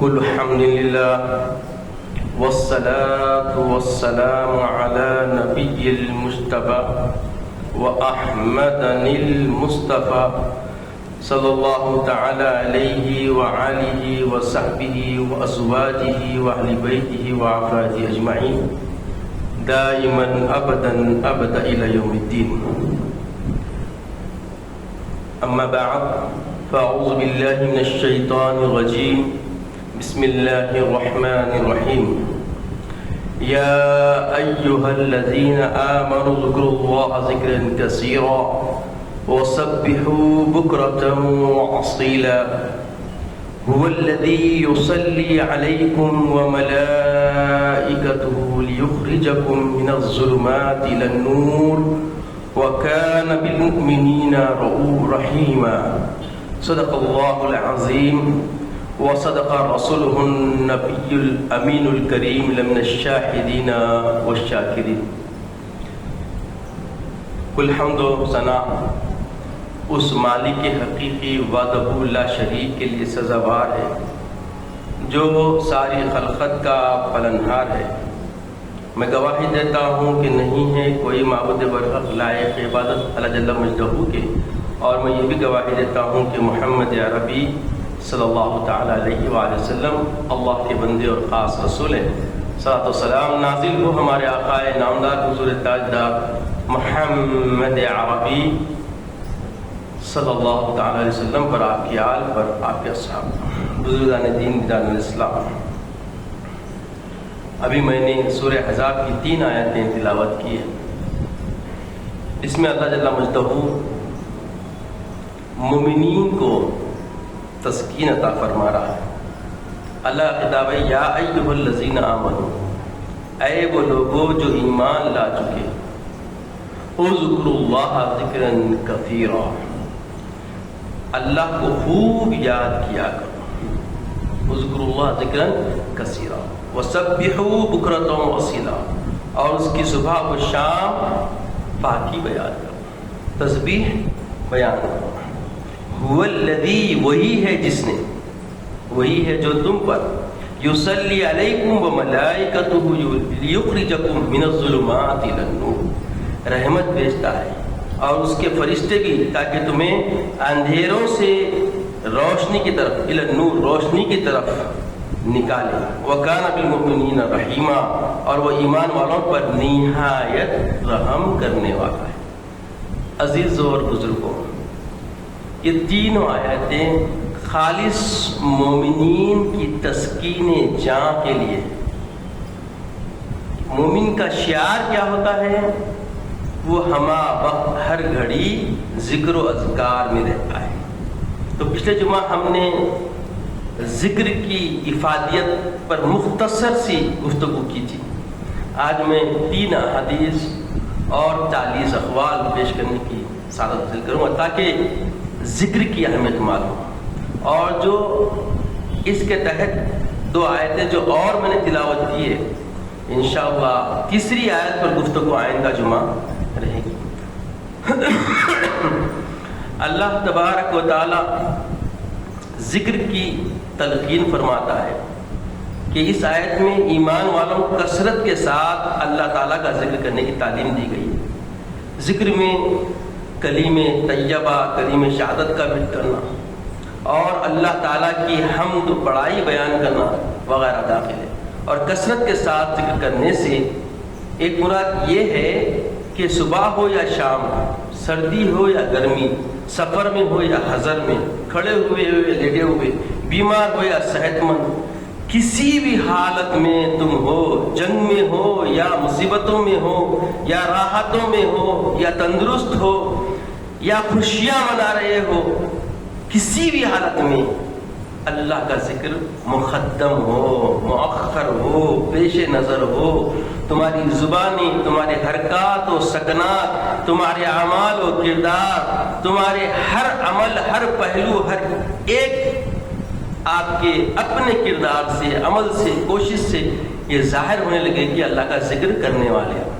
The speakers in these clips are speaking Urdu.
كل حمد لله والصلاة والسلام على نبي المجتبى وأحمد المصطفى صلى الله تعالى عليه وآله وصحبه وأزواجه وأهل بيته وأفراده أجمعين دائما أبدا إلى يوم الدين. أما بعد فأعوذ بالله من الشيطان الرجيم. بسم الله الرحمن الرحيم. يا أيها الذين آمنوا اذكروا الله ذكرا كثيرا وسبحوا بكرة وأصيلا هو الذي يصلي عليكم وملائكته ليخرجكم من الظلمات إلى النور وكان بالمؤمنين رؤوفا رحيما. صدق الله العظيم وصدق رسوله النبي الأمين الكريم لمن الشاهدين والشاكرين. کل حمد و ثنا اس مالک حقیقی وحدہ لا شریک کے لیے سزاوار ہے جو ساری خلقت کا پالنہار ہے. میں گواہی دیتا ہوں کہ نہیں ہے کوئی معبود برحق لائق عبادت اللہ جل مجدہ کے، اور میں یہ بھی گواہی دیتا ہوں کہ محمد عربی صلی اللہ تعالیٰ علیہ وآلہ وسلم اللہ کے بندے اور خاص رسول ہیں. صلاۃ و سلام نازل ہو ہمارے آقا نامدار حضور تاجدار محمد عربی صلی اللہ تعالیٰ علیہ وسلم پر، آپ کی آل پر، آپ کے اصحاب، بزرگان دین بیدان الاسلام. ابھی میں نے سورہ احزاب کی 3 آیتیں تلاوت کی ہیں. اس میں اللہ جل مجدہ مومنین کو تسکین عطا فرما رہا ہے. اللہ خطاب ہے یا ایھا الذین آمنوا، اے وہ لوگوں جو ایمان لا چکے، اذکروا اللہ ذکرا کثیرا، اللہ کو خوب یاد کیا کرو. اذکروا اللہ ذکرا کثیرا وسبحوا بکرۃ واصیلا، اور اس کی صبح و شام پاکی بیان کرو، تسبیح بیان کرو. هو الذی، وہی ہے جس نے، وہی ہے جو تم پر، یصلی علیکم وملائکتہ لیخرجکم من الظلمات الی النور، رحمت بھیجتا ہے اور اس کے فرشتے بھی، تاکہ تمہیں اندھیروں سے روشنی کی طرف، الی النور، روشنی کی طرف نکالے. وکان بالمؤمنین رحیما، اور وہ ایمان والوں پر نہایت رحم کرنے والا ہے. عزیز اور بزرگوں، یہ تینوں آیتیں خالص مومنین کی تسکین جاں کے لیے. مومن کا شعار کیا ہوتا ہے؟ وہ ہمہ وقت ہر گھڑی ذکر و اذکار میں رہتا ہے. تو پچھلے جمعہ ہم نے ذکر کی افادیت پر مختصر سی گفتگو کی تھی. آج میں 3 احادیث اور 40 اقوال پیش کرنے کی سعادت حاصل کروں گا تاکہ ذکر کی اہمیت معلوم. اور جو اس کے تحت 2 آیتیں جو اور میں نے تلاوت کی ہے، انشاءاللہ تیسری آیت پر گفتگو آئندہ جمعہ رہے گی. اللہ تبارک و تعالی ذکر کی تلقین فرماتا ہے کہ اس آیت میں ایمان والوں کو کثرت کے ساتھ اللہ تعالیٰ کا ذکر کرنے کی تعلیم دی گئی. ذکر میں کلیم طیبہ، کلیم شہادت کا ذکر کرنا اور اللہ تعالیٰ کی حمد و بڑائی بیان کرنا وغیرہ داخل ہے. اور کثرت کے ساتھ ذکر کرنے سے ایک مراد یہ ہے کہ صبح ہو یا شام، سردی ہو یا گرمی، سفر میں ہو یا حضر میں، کھڑے ہوئے ہو یا لیٹے ہوئے، بیمار ہو یا صحت مند، کسی بھی حالت میں تم ہو، جنگ میں ہو یا مصیبتوں میں ہو یا راحتوں میں ہو یا تندرست ہو یا خوشیاں منا رہے ہو، کسی بھی حالت میں اللہ کا ذکر مقدم ہو، مؤخر ہو، پیش نظر ہو. تمہاری زبانی، تمہارے حرکات و سکنات، تمہارے اعمال و کردار، تمہارے ہر عمل، ہر پہلو، ہر ایک آپ کے اپنے کردار سے، عمل سے، کوشش سے یہ ظاہر ہونے لگے کہ اللہ کا ذکر کرنے والے ہیں.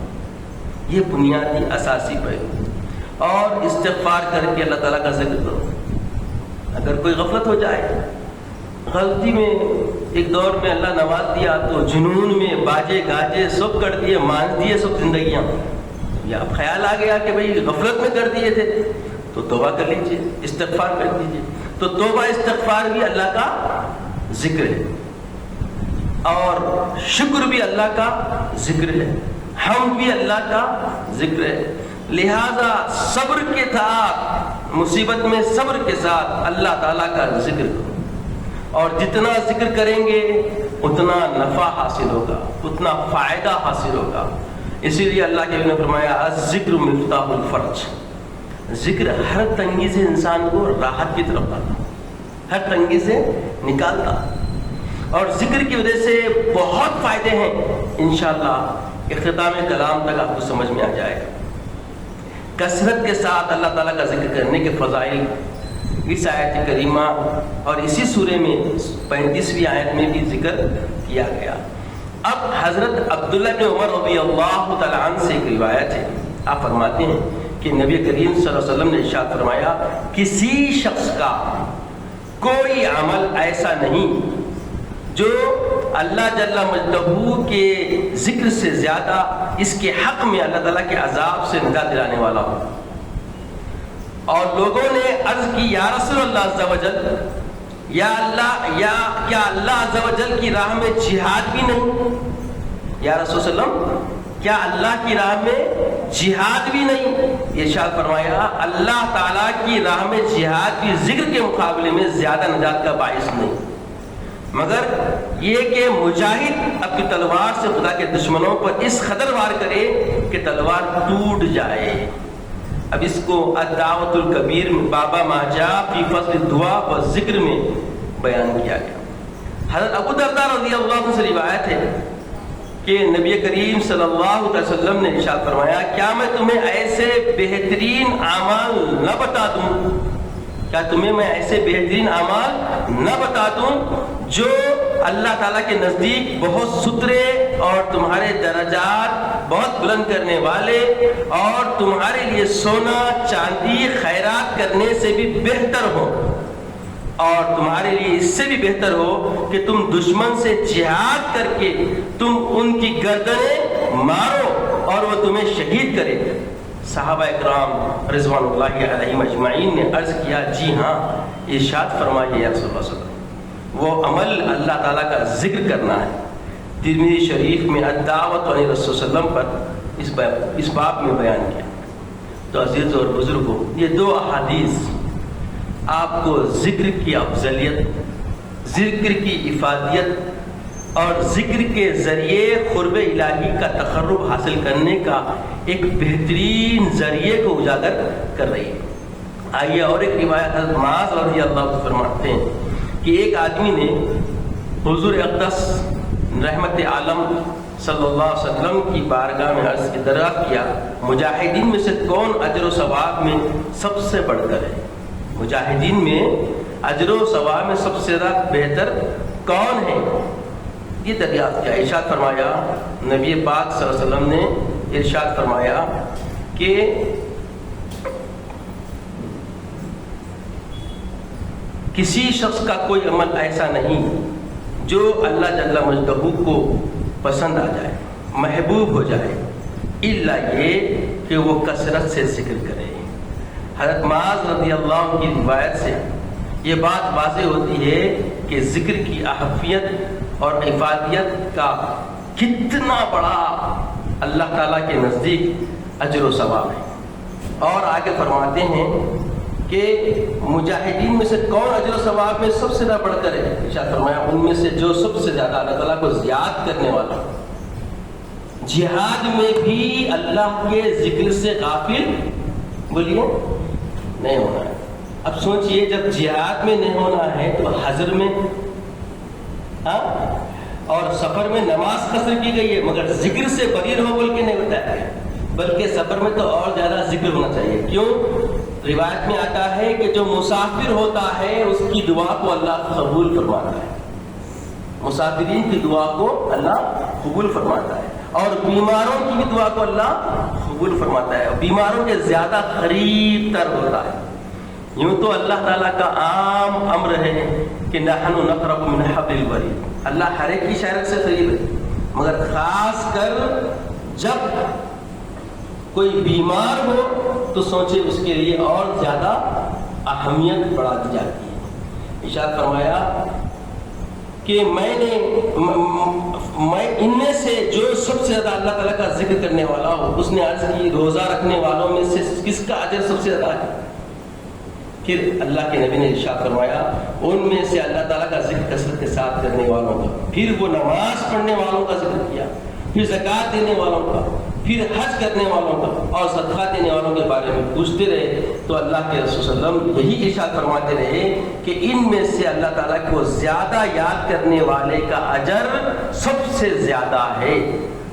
یہ بنیادی اساسی پہلو. اور استغفار کر کے اللہ تعالیٰ کا ذکر کرو. اگر کوئی غفلت ہو جائے، غلطی میں ایک دور میں اللہ نواز دیا تو جنون میں باجے گاجے سب کر دیے، مان دیے سب زندگیاں، یا اب خیال آ گیا کہ بھئی غفلت میں کر دیے تھے تو توبہ کر لیجیے، استغفار کر دیجیے. تو توبہ استغفار بھی اللہ کا ذکر ہے، اور شکر بھی اللہ کا ذکر ہے، حمد بھی اللہ کا ذکر ہے. لہذا صبر کے ساتھ، مصیبت میں صبر کے ساتھ اللہ تعالیٰ کا ذکر کرو، اور جتنا ذکر کریں گے اتنا نفع حاصل ہوگا، اتنا فائدہ حاصل ہوگا. اسی لیے اللہ کے نبی نے فرمایا الذکر مفتاح الفرج، ذکر ہر تنگی سے انسان کو راحت کی طرف لاتا، ہر تنگی سے نکالتا، اور ذکر کی وجہ سے بہت فائدے ہیں. انشاءاللہ اختتام کلام تک آپ کو سمجھ میں آ جائے گا. کثرت کے ساتھ اللہ تعالیٰ کا ذکر کرنے کے فضائل اس آیت کریمہ اور اسی سورے میں 35ویں آیت میں بھی ذکر کیا گیا. اب حضرت عبداللہ بن عمر رضی اللہ تعالیٰ عنہ سے ایک روایت ہے. آپ فرماتے ہیں کہ نبی کریم صلی اللہ علیہ وسلم نے ارشاد فرمایا کسی شخص کا کوئی عمل ایسا نہیں جو اللہ جل مجدہ کے ذکر سے زیادہ اس کے حق میں اللہ تعالیٰ کے عذاب سے نجات دلانے والا ہو. اور لوگوں نے عرض کی یا رسول اللہ عز و جل، یا اللہ، یا کیا اللہ عز و جل کی راہ میں جہاد بھی نہیں؟ یا رسول صلی اللہ علیہ وسلم کیا اللہ کی راہ میں جہاد بھی نہیں؟ ارشاد فرمایا اللہ تعالیٰ کی راہ میں جہاد بھی ذکر کے مقابلے میں زیادہ نجات کا باعث نہیں، مگر یہ کہ مجاہد اپنی تلوار سے خدا کے دشمنوں پر اس قدر وار کرے کہ تلوار ٹوٹ جائے. اب اس کو الدعوۃ الکبیر میں بابا ماجا فی فضل دعا و ذکر میں بیان کیا گیا. حضرت ابو درداء رضی اللہ عنہ سے روایت ہے کہ نبی کریم صلی اللہ علیہ وسلم نے ارشاد فرمایا کیا میں تمہیں ایسے بہترین اعمال نہ بتا دوں، کیا تمہیں میں ایسے بہترین اعمال نہ بتا دوں جو اللہ تعالیٰ کے نزدیک بہت ستھرے اور تمہارے درجات بہت بلند کرنے والے، اور تمہارے لیے سونا چاندی خیرات کرنے سے بھی بہتر ہو، اور تمہارے لیے اس سے بھی بہتر ہو کہ تم دشمن سے جہاد کر کے تم ان کی گردنیں مارو اور وہ تمہیں شہید کرے. صحابہ اکرام رضوان اللہ علیہم اجمعین نے عرض کیا جی ہاں، ارشاد فرمائیے یا رسول اللہ صلی اللہ علیہ وسلم. وہ عمل اللہ تعالیٰ کا ذکر کرنا ہے. ترمذی شریف میں الدعوۃ علی رسول صلی اللہ علیہ وسلم پر اس باب میں بیان کیا. تو عزیز اور بزرگوں، یہ دو احادیث آپ کو ذکر کی افضلیت، ذکر کی افادیت اور ذکر کے ذریعے قرب الہی کا تقرب حاصل کرنے کا ایک بہترین ذریعے کو اجاگر کر رہی ہے. آئیے اور ایک روایت حضرت معاذ رضی اللہ عنہ فرماتے ہیں کہ ایک آدمی نے حضور اقدس رحمت عالم صلی اللہ علیہ وسلم کی بارگاہ میں عرض کی دریافت کیا مجاہدین میں سے کون اجر و ثواب میں سب سے بڑھ کر ہے؟ مجاہدین میں اجر و ثواب میں سب سے زیادہ بہتر کون ہے؟ یہ دریافت کیا. ارشاد فرمایا نبی پاک صلی اللہ علیہ وسلم نے ارشاد فرمایا کہ کسی شخص کا کوئی عمل ایسا نہیں جو اللہ جل مجدہ کو پسند آ جائے، محبوب ہو جائے، الا یہ کہ وہ کثرت سے ذکر کرے. حضرت معاذ رضی اللہ عنہ کی روایت سے یہ بات واضح ہوتی ہے کہ ذکر کی اہمیت اور افادیت کا کتنا بڑا اللہ تعالیٰ کے نزدیک اجر و ثواب ہے. اور آگے فرماتے ہیں کہ مجاہدین میں سے کون اجر و ثواب میں سب سے زیادہ بڑھ کر ہے؟ ارشاد فرمایا ان میں سے جو سب سے زیادہ اللہ تعالیٰ کو یاد کرنے والا. جہاد میں بھی اللہ کے ذکر سے غافل بولیے نہیں ہونا ہے. اب سوچئے جب جہاد میں نہیں ہونا ہے تو حضر میں اور سفر میں نماز قصر کی گئی ہے، مگر ذکر سے بریر ہو بول کے نہیں ہوتا ہے، بلکہ سفر میں تو اور زیادہ ذکر ہونا چاہیے. کیوں؟ روایت میں آتا ہے کہ جو مسافر ہوتا ہے اس کی دعا کو اللہ قبول فرماتا ہے، مسافرین کی دعا کو اللہ قبول فرماتا ہے، اور بیماروں کی بھی دعا کو اللہ قبول فرماتا ہے، اور بیماروں کے زیادہ قریب تر ہوتا ہے. یوں تو اللہ تعالیٰ کا عام امر ہے کہ نحن نقرب من حبل الورید، اللہ ہر ایک کی شاعرت سے قریب ہے، مگر خاص کر جب کوئی بیمار ہو تو سوچے اس کے لیے اور زیادہ اہمیت بڑھا دی جاتی ہے۔ ارشاد فرمایا کہ میں ان میں سے جو سب سے زیادہ اللہ تعالیٰ کا ذکر کرنے والا ہو، اس نے عرض کی روزہ رکھنے والوں میں سے کس کا اجر سب سے زیادہ ہے؟ پھر اللہ کے نبی نے ارشاد فرمایا ان میں سے اللہ تعالیٰ کا ذکر کثرت کے ساتھ کرنے والوں کا، پھر وہ نماز پڑھنے والوں کا ذکر کیا، پھر زکوٰۃ دینے والوں کا، پھر حج کرنے والوں کا اور صدقہ دینے والوں کے بارے میں پوچھتے رہے تو اللہ کے رسول صلی اللہ علیہ وسلم یہی ارشاد فرماتے رہے کہ ان میں سے اللہ تعالیٰ کو زیادہ یاد کرنے والے کا اجر سب سے زیادہ ہے۔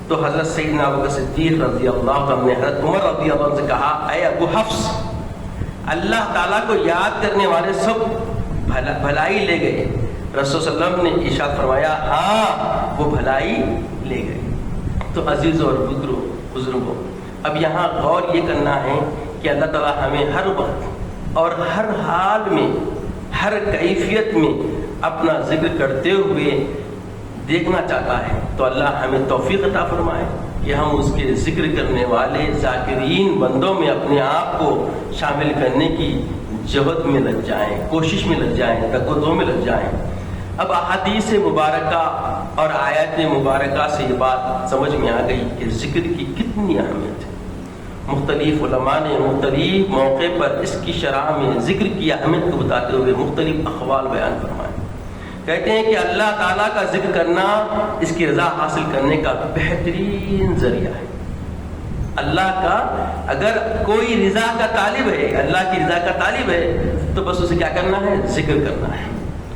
تو حضرت سیدنا ابوبکر صدیق رضی اللہ عنہ نے حضرت عمر رضی اللہ عنہ سے کہا اے ابو حفص، اللہ تعالیٰ کو یاد کرنے والے سب بھلائی لے گئے۔ رسول صلی اللہ علیہ وسلم نے ارشاد فرمایا ہاں وہ بھلائی لے گئے۔ تو عزیزوں اور بزرگوں، اب یہاں غور یہ کرنا ہے کہ اللہ تعالیٰ ہمیں ہر وقت اور ہر حال میں، ہر کیفیت میں اپنا ذکر کرتے ہوئے دیکھنا چاہتا ہے، تو اللہ ہمیں توفیق عطا فرمائے کہ ہم اس کے ذکر کرنے والے ذاکرین بندوں میں اپنے آپ کو شامل کرنے کی جہد میں لگ جائیں، کوشش میں لگ جائیں، تگ و دو میں لگ جائیں۔ اب احادیث مبارکہ اور آیات مبارکہ سے یہ بات سمجھ میں آ گئی کہ ذکر کی کتنی اہمیت ہے۔ مختلف علماء نے مختلف موقع پر اس کی شرح میں ذکر کی اہمیت کو بتاتے ہوئے مختلف اقوال بیان فرمائے۔ کہتے ہیں کہ اللہ تعالیٰ کا ذکر کرنا اس کی رضا حاصل کرنے کا بہترین ذریعہ ہے۔ اللہ کا اگر کوئی رضا کا طالب ہے، اللہ کی رضا کا طالب ہے، تو بس اسے کیا کرنا ہے؟ ذکر کرنا ہے،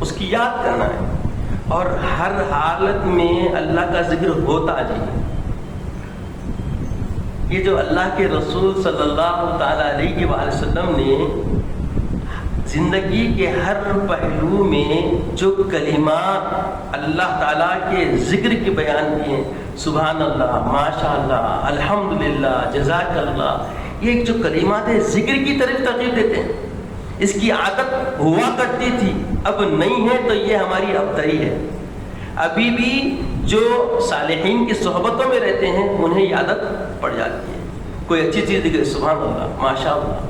اس کی یاد کرنا ہے، اور ہر حالت میں اللہ کا ذکر ہوتا جائے۔ یہ جو اللہ کے رسول صلی اللہ تعالیٰ علیہ وآلہ وسلم نے زندگی کے ہر پہلو میں جو کلمات اللہ تعالیٰ کے ذکر کے بیان کیے، سبحان اللہ، ماشاء اللہ، الحمدللہ، جزاک اللہ، یہ جو کلمات ہیں ذکر کی طرف ترغیب دیتے ہیں۔ اس کی عادت ہوا کرتی تھی، اب نہیں ہے، تو یہ ہماری ابتری ہے۔ ابھی بھی جو صالحین کی صحبتوں میں رہتے ہیں انہیں یہ عادت پڑ جاتی ہے، کوئی اچھی چیز دکھے سبحان اللہ، ماشاء اللہ۔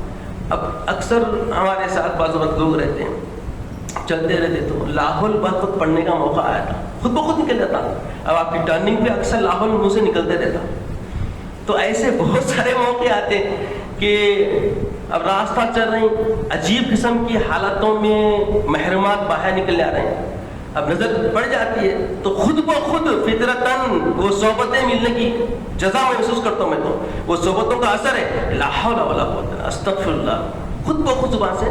اب اکثر ہمارے ساتھ بعض وقت لوگ رہتے ہیں، چلتے رہتے تو لاحول بہت پڑھنے کا موقع آیا تھا، خود بخود نکل جاتا۔ اب آپ کی ٹرننگ پہ اکثر لاحول منہ سے نکلتے رہتا۔ تو ایسے بہت سارے موقع آتے ہیں کہ اب راستہ چل رہے ہیں، عجیب قسم کی حالتوں میں محرمات باہر نکل جا رہے ہیں، اب نظر پڑ جاتی ہے تو خود بخود فطرتاً وہ صحبتیں ملنے کی جزا محسوس کرتا ہوں میں، تو وہ صحبتوں کا اثر ہے، لا حول ولا قوت استغفر اللہ، خود بخود زبان سے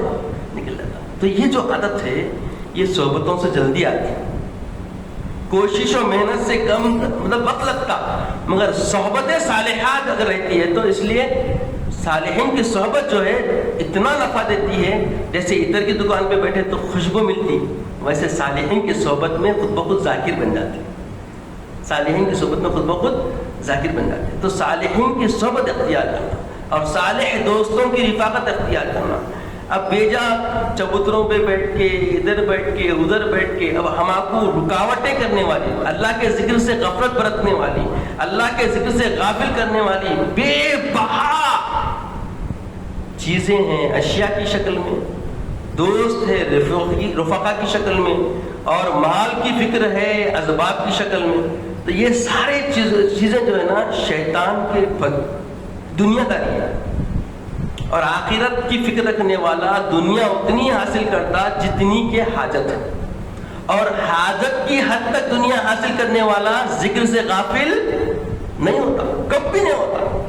نکل جاتا۔ تو یہ جو عادت ہے یہ صحبتوں سے جلدی آتی ہے، کوشش و محنت سے کم مطلب وقت لگتا، مگر صحبت صالحات اگر رہتی ہے تو اس لیے صالحین کی صحبت جو ہے اتنا نفع دیتی ہے، جیسے عطر کی دکان پہ بیٹھے تو خوشبو ملتی، ویسے صالحین کی صحبت میں خود بخود ذاکر بن جاتے، صالحین کی صحبت میں خود بخود ذاکر بن جاتے۔ تو صالحین کی صحبت اختیار کرنا اور صالح دوستوں کی رفاقت اختیار کرنا۔ اب بیجا چبوتروں پہ بیٹھ کے، ادھر بیٹھ کے، ادھر بیٹھ کے، اب ہمارے رکاوٹیں کرنے والی، اللہ کے ذکر سے غفلت برتنے والی، اللہ کے ذکر سے غافل کرنے والی بے بہا چیزیں ہیں، اشیاء کی شکل میں، دوست ہے رفقا کی شکل میں، اور مال کی فکر ہے اسباب کی شکل میں۔ تو یہ سارے چیزیں جو ہے نا شیطان کے دنیا داری ہے، اور آخرت کی فکر رکھنے والا دنیا اتنی حاصل کرتا جتنی کہ حاجت ہے، اور حاجت کی حد تک دنیا حاصل کرنے والا ذکر سے غافل نہیں ہوتا، کبھی نہیں ہوتا۔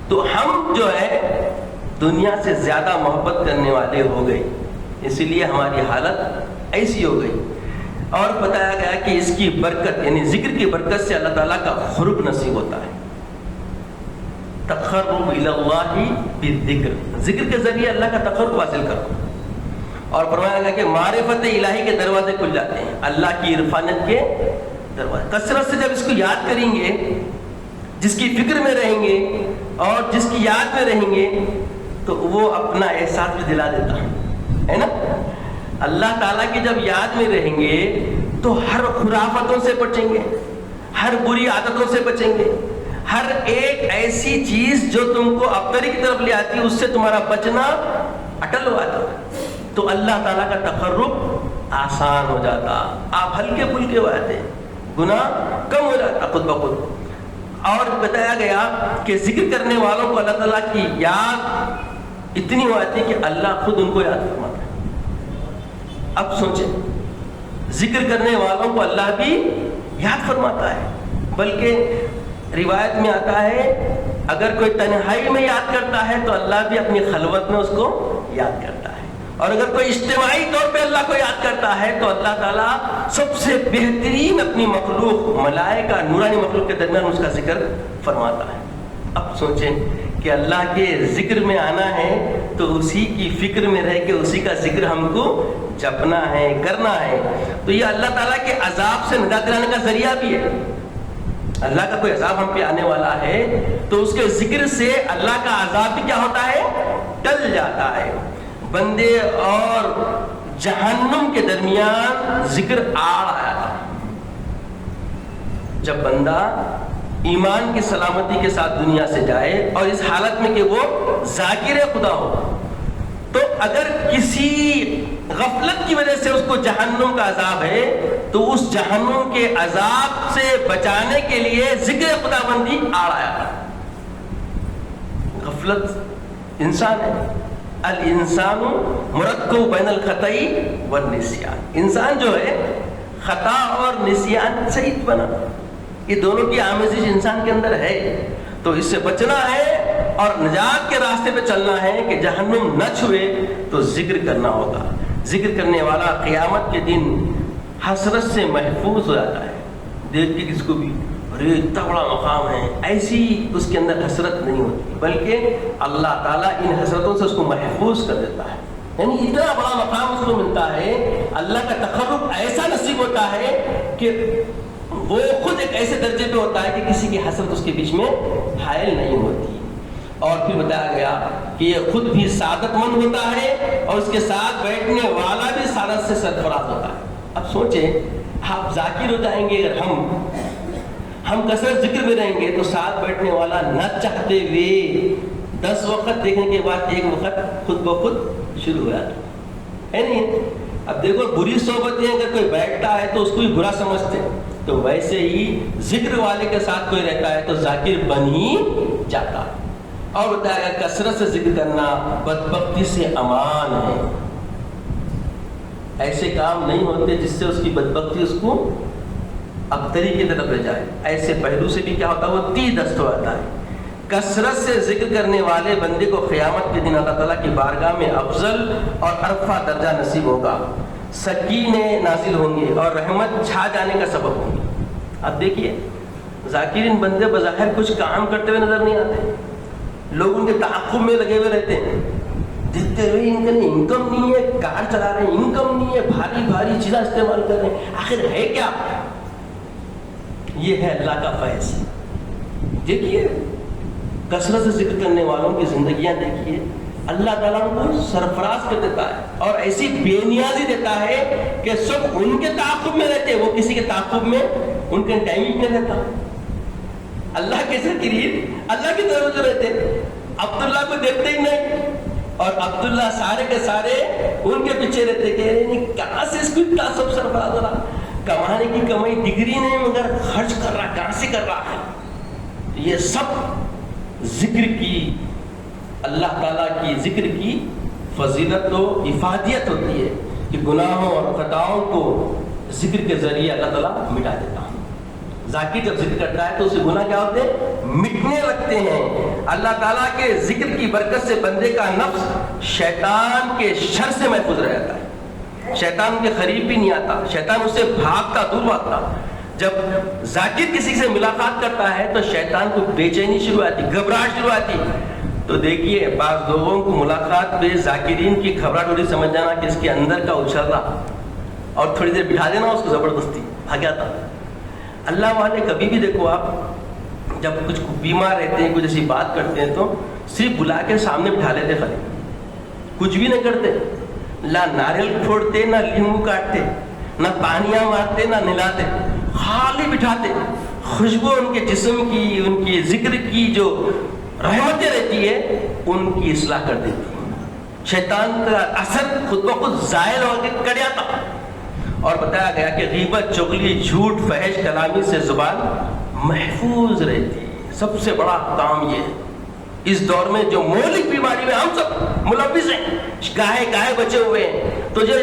تو ہم جو ہے دنیا سے زیادہ محبت کرنے والے ہو گئے، اسی لیے ہماری حالت ایسی ہو گئی۔ اور بتایا گیا کہ اس کی برکت یعنی ذکر کی برکت سے اللہ تعالیٰ کا قرب نصیب ہوتا ہے، تقرب الی اللہ بالذکر، ذکر کے ذریعے اللہ کا تقرب حاصل کرو۔ اور فرمایا گیا کہ معرفت الہی کے دروازے کھل جاتے ہیں، اللہ کی عرفانیت کے دروازے۔ کثرت سے جب اس کو یاد کریں گے، جس کی فکر میں رہیں گے اور جس کی یاد میں رہیں گے، تو وہ اپنا احساس بھی دلا دیتا ہے نا۔ اللہ تعالیٰ کی جب یاد میں رہیں گے تو ہر خرافتوں سے بچیں گے، ہر بری عادتوں سے بچیں گے، ہر ایک ایسی چیز جو تم کو ابتری کی طرف لے آتی ہے اس سے تمہارا بچنا اٹل ہو جاتا، تو اللہ تعالیٰ کا تقرب آسان ہو جاتا، آپ ہلکے پھلکے ہو جاتے، گناہ کم ہو جاتا خود بخود۔ اور بتایا گیا کہ ذکر کرنے والوں کو اللہ تعالیٰ کی یاد اتنی ہو جاتی کہ اللہ خود ان کو یاد فرماتا ہے۔ اب سوچیں، ذکر کرنے والوں کو اللہ بھی یاد فرماتا ہے، بلکہ روایت میں آتا ہے اگر کوئی تنہائی میں یاد کرتا ہے تو اللہ بھی اپنی خلوت میں اس کو یاد کرتا ہے، اور اگر کوئی اجتماعی طور پہ اللہ کو یاد کرتا ہے تو اللہ تعالیٰ سب سے بہترین اپنی مخلوق ملائکہ نورانی مخلوق کے درمیان اس کا ذکر فرماتا ہے۔ اب سوچیں کہ اللہ کے ذکر میں آنا ہے تو اسی کی فکر میں رہ کے اسی کا ذکر ہم کو جپنا ہے، کرنا ہے، تو یہ اللہ تعالیٰ کے عذاب سے نجات دلانے کا ذریعہ بھی ہے۔ اللہ کا کوئی عذاب ہم پہ آنے والا ہے تو اس کے ذکر سے اللہ کا عذاب بھی کیا ہوتا ہے؟ ٹل جاتا ہے۔ بندے اور جہنم کے درمیان ذکر آڑ آیا تھا۔ جب بندہ ایمان کی سلامتی کے ساتھ دنیا سے جائے اور اس حالت میں کہ وہ ذاکر خدا ہو، تو اگر کسی غفلت کی وجہ سے اس کو جہنم کا عذاب ہے تو اس جہنم کے عذاب سے بچانے کے لیے ذکر خدا بندی آڑ آیا۔ غفلت انسان ہے، الانسان مرکب بین الخطأ والنسیان، انسان جو ہے خطا اور نسیان سے ہی بنا، یہ دونوں کی آمیزش انسان کے اندر ہے، تو اس سے بچنا ہے اور نجات کے راستے پہ چلنا ہے کہ جہنم نہ چھوئے تو ذکر کرنا ہوگا۔ ذکر کرنے والا قیامت کے دن حسرت سے محفوظ ہو جاتا ہے، دیکھ کے کس کو بھی ارے اتنا بڑا مقام ہے، ایسی اس کے اندر حسرت نہیں ہوتی، بلکہ اللہ تعالیٰ ان حسرتوں سے اس کو محفوظ کر دیتا ہے، یعنی اتنا بڑا مقام اس کو ملتا ہے، اللہ کا تقرب ایسا نصیب ہوتا ہے کہ وہ خود ایک ایسے درجے پہ ہوتا ہے کہ کسی کی حسرت اس کے بیچ میں حائل نہیں ہوتی۔ اور پھر بتایا گیا کہ یہ خود بھی سعادت مند ہوتا ہے اور اس کے ساتھ بیٹھنے والا بھی سعادت سے سرفراز ہوتا ہے۔ اب سوچیں، آپ ذاکر ہو جائیں گے اگر ہم کثرت ذکر میں رہیں گے تو ساتھ بیٹھنے والا نہ چاہتے ہوئے 10 وقت دیکھنے کے بعد ایک وقت خود بخود شروع ہو جاتا ہے نہیں؟ اب دیکھو بری صحبتیں اگر کوئی بیٹھتا ہے تو اس کو بھی برا سمجھتے ہیں، تو ویسے ہی ذکر والے کے ساتھ کوئی رہتا ہے تو ذاکر بن ہی جاتا ہے۔ اور بتایا گیا کثرت سے ذکر کرنا بدبختی سے امان ہے، ایسے کام نہیں ہوتے جس سے اس کی بدبختی اس کو ابتری کی طرف لے جائے، ایسے پہلو سے بھی کیا ہوتا ہے وہ تیر دست ہو جاتا ہے۔ کثرت سے ذکر کرنے والے بندے کو قیامت کے دن اللہ تعالیٰ کی بارگاہ میں افضل اور عرفہ درجہ نصیب ہوگا، سکینے نازل ہوں گے اور رحمت چھا جانے کا سبب ہوں گی۔ اب دیکھیے ذاکرین بندے بظاہر کچھ کام کرتے ہوئے نظر نہیں آتے، لوگ ان کے تعاقب میں لگے ہوئے رہتے ہیں، دیکھتے ہوئے ان کا انکم نہیں ہے، کار چلا رہے ہیں، انکم نہیں ہے، بھاری بھاری چیزیں استعمال کر رہے ہیں، آخر ہے کیا؟ یہ ہے اللہ کا فیض۔ دیکھیے کثرت سے ذکر کرنے والوں کی زندگیاں دیکھیے، اللہ تعالیٰ ان کو سرفراز کر دیتا ہے اور ایسی بے نیازی دیتا ہے کہ سب ان کے تعاقب میں رہتے، وہ کسی کے تعاقب میں ان کا ٹائم ہی نہیں رہتا۔ اللہ کے ذاکرین اللہ کی طرف جو رہتے، عبداللہ کو دیکھتے ہی نہیں، اور عبداللہ سارے کے سارے ان کے پیچھے رہتے کہ کہاں سے اس کو اتنا سب سرفراز ہو رہا، کمانے کی کمائی ڈگری نہیں مگر خرچ کر رہا، کہاں سے کر رہا ہے۔ یہ سب ذکر کی، اللہ تعالیٰ کی ذکر کی فضیلت و افادیت ہوتی ہے کہ گناہوں اور خطاؤں کو ذکر کے ذریعے اللہ تعالیٰ مٹا دیتا ہے۔ ذاکر جب ذکر کرتا ہے تو اسے گناہ کیا ہوتے ہیں؟ مٹنے لگتے ہیں۔ اللہ تعالیٰ کے ذکر کی برکت سے بندے کا نفس شیطان کے شر سے محفوظ رہتا ہے، شیطان کے قریب بھی نہیں آتا، شیطان اسے بھاگتا، دور بھاگتا۔ جب ذاکر کسی سے ملاقات کرتا ہے تو شیطان کو بے چینی شروع آتی، گھبراہٹ شروع آتی۔ تو دیکھیے بعض لوگوں کو ملاقات پہ ذاکرین کی گھبراہٹ ہو رہی، سمجھ جانا کہ اس کے اندر کا اچھلنا، اور تھوڑی دیر بٹھا دینا اس کو زبردستی، بھاگ جاتا۔ اللہ والے کبھی بھی دیکھو آپ جب کچھ بیمار رہتے ہیں، کچھ ایسی بات کرتے ہیں تو صرف بلا کے سامنے بٹھا لیتے، خالی کچھ بھی نہیں کرتے، نہ ناریل پھوڑتے، نہ لیمو کاٹتے، نہ پانیاں مارتے، نہ نلاتے، خالی بٹھاتے، خوشبو ان کے جسم کی، ان کی ذکر کی جو رحمتیں رہتی ہے ان کی اصلاح کر دیتی ہے، شیطان کا اثر خود بخود زائل ہو کے کٹ جاتا۔ اور بتایا گیا کہ غیبت، چغلی، جھوٹ، فحش کلامی سے زبان محفوظ رہتی ہے۔ سب سے بڑا کام یہ ہے اس دور میں جو مولک بیماری میں ہم سب ملوث ہیں، گاہے بچے ہوئے ہیں، تو جو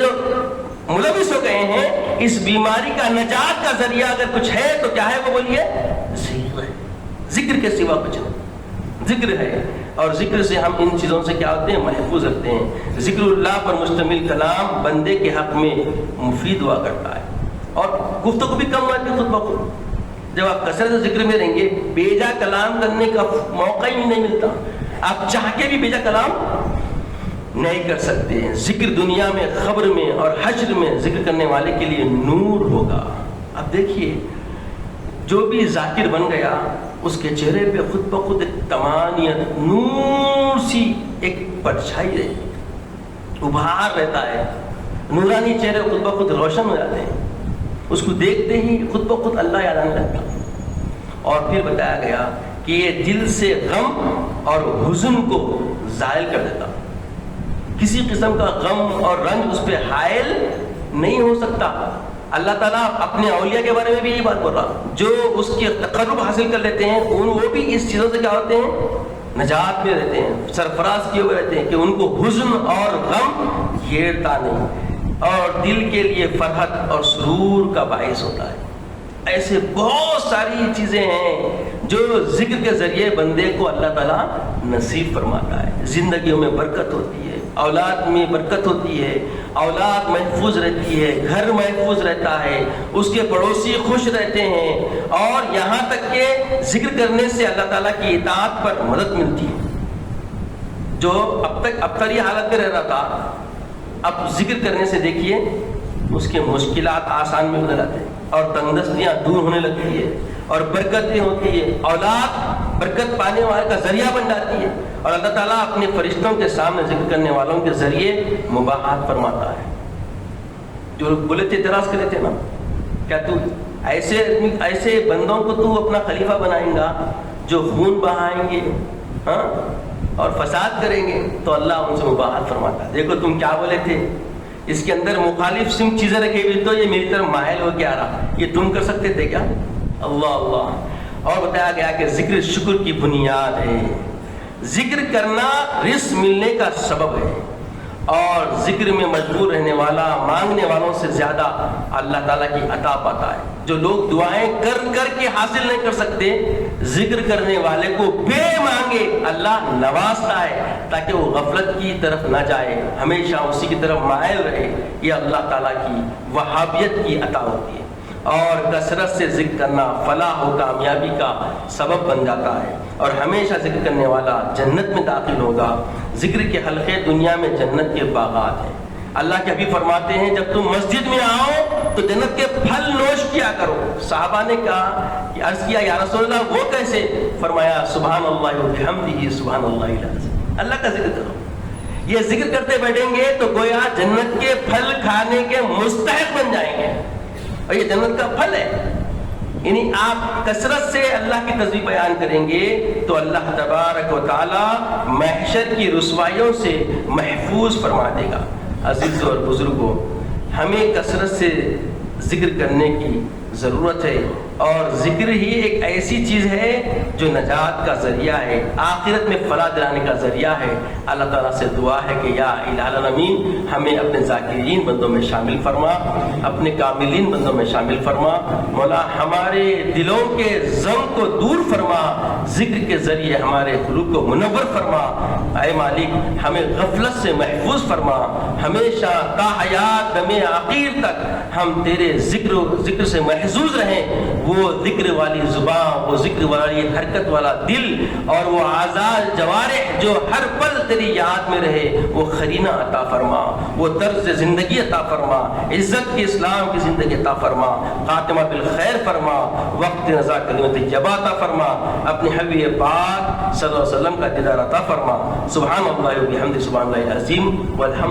ملوث ہو گئے ہیں، اس بیماری کا نجات کا ذریعہ اگر کچھ ہے تو کیا ہے؟ وہ بولیے ذکر ہے۔ ذکر کے سوا کچھ نہیں، ذکر ہے، اور ذکر سے ہم ان چیزوں سے کیا ہوتے ہیں؟ محفوظ رکھتے ہیں۔ ذکر اللہ پر مشتمل کلام بندے کے حق میں مفید ہوا کرتا ہے، اور گفتگو بھی کم ہوتی ہے خود بخود۔ جب آپ کثرت ذکر میں رہیں گے، بیجا کلام کرنے کا موقع ہی نہیں ملتا، آپ چاہ کے بھی بیجا کلام نہیں کر سکتے ہیں۔ ذکر دنیا میں، خبر میں اور حشر میں ذکر کرنے والے کے لیے نور ہوگا۔ اب دیکھیے، جو بھی ذاکر بن گیا اس کے چہرے پہ خود بخود ایک طمانینت، نور سی ایک پرچھائی رہتی، ابھار رہتا ہے، نورانی چہرے خود بخود روشن ہو جاتے ہیں، اس کو دیکھتے ہی خود بخود اللہ یاد آنے لگتا۔ اور پھر بتایا گیا کہ یہ دل سے غم اور حزن کو زائل کر دیتا، کسی قسم کا غم اور رنج اس پہ حائل نہیں ہو سکتا۔ اللہ تعالیٰ اپنے اولیاء کے بارے میں بھی یہی بات بول رہا، جو اس کے تقرب حاصل کر لیتے ہیں وہ بھی اس چیزوں سے کیا ہوتے ہیں؟ نجات میں رہتے ہیں، سرفراز کیے ہوئے رہتے ہیں کہ ان کو حزن اور غم گھیرتا نہیں، اور دل کے لیے فرحت اور سرور کا باعث ہوتا ہے۔ ایسے بہت ساری چیزیں ہیں جو ذکر کے ذریعے بندے کو اللہ تعالیٰ نصیب فرماتا ہے۔ زندگیوں میں برکت ہوتی ہے، اولاد میں برکت ہوتی ہے، اولاد محفوظ رہتی ہے، گھر محفوظ رہتا ہے، اس کے پڑوسی خوش رہتے ہیں، اور یہاں تک کہ ذکر کرنے سے اللہ تعالیٰ کی اطاعت پر مدد ملتی ہے۔ جو اب تک ابتری حالت میں رہ رہا تھا، اب ذکر کرنے سے دیکھیے اس کے مشکلات آسان میں ہونے لگتے ہیں، اور تنگدستیاں دور ہونے لگتی ہے، اور برکتیں ہوتی ہے، اولاد برکت پانے والے کا ذریعہ بن جاتی ہے، اور اللہ تعالیٰ اپنے فرشتوں کے سامنے ذکر کرنے والوں کے ذریعے مباحات فرماتا ہے۔ جو لوگ بولے تھے، اعتراض کرے تھے نا، کیا تو ایسے بندوں کو تو اپنا خلیفہ بنائیں گا جو خون بہائیں گے، ہاں، اور فساد کریں گے؟ تو اللہ ان سے مباحات فرماتا ہے۔ دیکھو تم کیا بولے تھے، اس کے اندر مخالف سم چیزیں رکھی ہوئی تو یہ میری طرف مائل ہو کے آ رہا، یہ تم کر سکتے تھے کیا؟ اللہ اللہ۔ اور بتایا گیا کہ ذکر شکر کی بنیاد ہے، ذکر کرنا رزق ملنے کا سبب ہے، اور ذکر میں مجبور رہنے والا مانگنے والوں سے زیادہ اللہ تعالیٰ کی عطا پاتا ہے۔ جو لوگ دعائیں کر کر کے حاصل نہیں کر سکتے، ذکر کرنے والے کو بے مانگے اللہ نوازتا ہے، تاکہ وہ غفلت کی طرف نہ جائے، ہمیشہ اسی کی طرف مائل رہے۔ یہ اللہ تعالیٰ کی وہابیت کی عطا ہوتی ہے۔ اور کثرت سے ذکر کرنا فلاح و کامیابی کا سبب بن جاتا ہے، اور ہمیشہ ذکر کرنے والا جنت میں داخل ہوگا۔ ذکر کے حلقے دنیا میں جنت کے باغات ہیں۔ اللہ کے حبیب فرماتے ہیں، جب تم مسجد میں آؤ تو جنت کے پھل نوش کیا کرو۔ صحابہ نے کہا کہ عرض کیا یا رسول اللہ وہ کیسے؟ فرمایا سبحان اللہ و بحمدہ سبحان اللہ العظیم، اللہ کا ذکر کرو۔ یہ ذکر کرتے بیٹھیں گے تو گویا جنت کے پھل کھانے کے مستحق بن جائیں گے، اور یہ جنت کا پھل ہے۔ یعنی آپ کثرت سے اللہ کی تسبیح بیان کریں گے تو اللہ تبارک و تعالی محشر کی رسوائیوں سے محفوظ فرما دے گا۔ عزیزوں اور بزرگوں، ہمیں کثرت سے ذکر کرنے کی ضرورت ہے، اور ذکر ہی ایک ایسی چیز ہے جو نجات کا ذریعہ ہے، آخرت میں فلاح دلانے کا ذریعہ ہے۔ اللہ تعالیٰ سے دعا ہے کہ یا الہ العالمین ہمیں اپنے ذاکرین بندوں میں شامل فرما، اپنے کاملین بندوں میں شامل فرما۔ مولا ہمارے دلوں کے غم کو دور فرما، ذکر کے ذریعے ہمارے قلوب کو منور فرما۔ اے مالک ہمیں غفلت سے محفوظ فرما، ہمیشہ تا حیات دم آخر تک ہم تیرے ذکر سے محظوظ رہیں۔ وہ ذکر والی زبان، وہ ذکر والی حرکت والا دل، اور وہ اعضاء جوارح جو ہر پل تیری یاد میں رہے، وہ قرینہ عطا فرما، وہ طرز زندگی عطا فرما، عزت کی اسلام کی زندگی عطا فرما، خاتمہ بالخیر فرما، وقت رضا کلمت طیبہ عطا فرما، اپنے حبیب پاک صلی اللہ علیہ وسلم کا دیدار عطا فرما۔ سبحان اللہ و بحمدہ سبحان اللہ العظیم والحمد